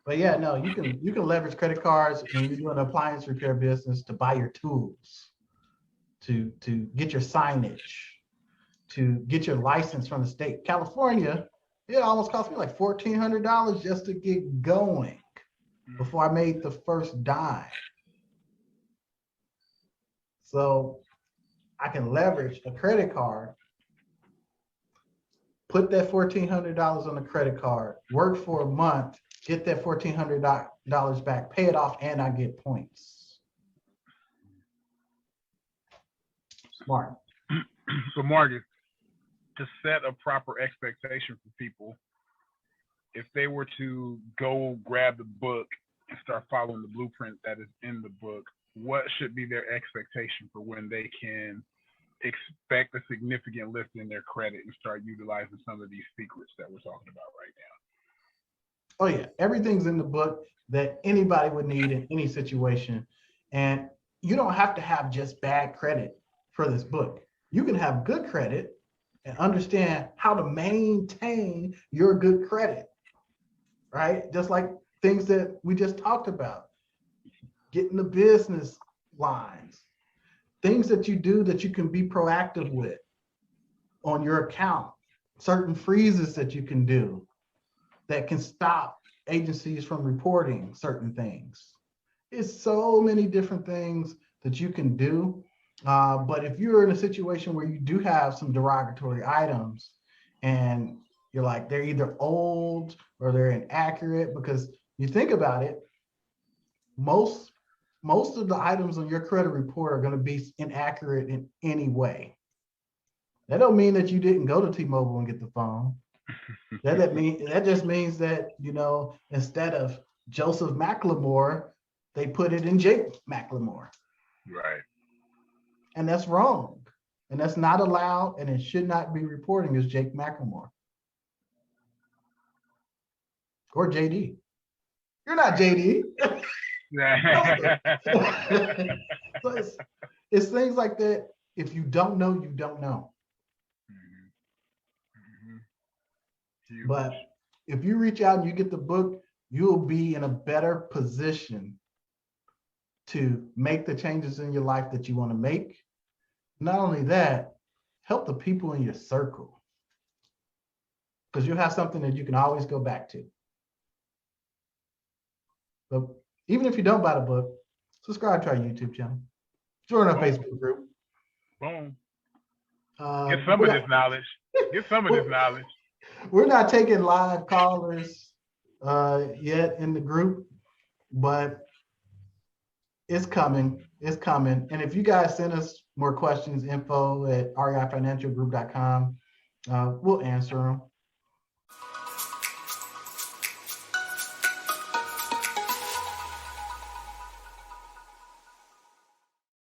But yeah, no, you can leverage credit cards when you're doing an appliance repair business to buy your tools, to get your signage, to get your license from the state. California, it almost cost me like $1,400 just to get going before I made the first dime. So I can leverage a credit card, put that $1,400 on the credit card, work for a month, get that $1,400 back, pay it off, and I get points. Smart. So Marcus, to set a proper expectation for people, if they were to go grab the book and start following the blueprint that is in the book, what should be their expectation for when they can expect a significant lift in their credit and start utilizing some of these secrets that we're talking about right now? Oh yeah, everything's in the book that anybody would need in any situation. And you don't have to have just bad credit for this book. You can have good credit and understand how to maintain your good credit, right? Just like things that we just talked about, getting the business lines, things that you do that you can be proactive with on your account, certain freezes that you can do that can stop agencies from reporting certain things. It's so many different things that you can do. But if you're in a situation where you do have some derogatory items and you're like, they're either old or they're inaccurate, because you think about it, most of the items on your credit report are going to be inaccurate in any way. That don't mean that you didn't go to T-Mobile and get the phone. That just means that, instead of Joseph McLemore, they put it in Jake McLemore. Right. And that's wrong. And that's not allowed, and it should not be reporting as Jake McLemore. Or JD. You're not JD. So it's things like that. If you don't know, you don't know. But if you reach out and you get the book, you'll be in a better position to make the changes in your life that you want to make. Not only that, help the people in your circle, because you have something that you can always go back to. But even if you don't buy the book, subscribe to our YouTube channel, join our Facebook group. Boom. Get some of this knowledge. Get some of this knowledge. We're not taking live callers yet in the group, but it's coming. It's coming. And if you guys send us more questions, info@reifinancialgroup.com, we'll answer them.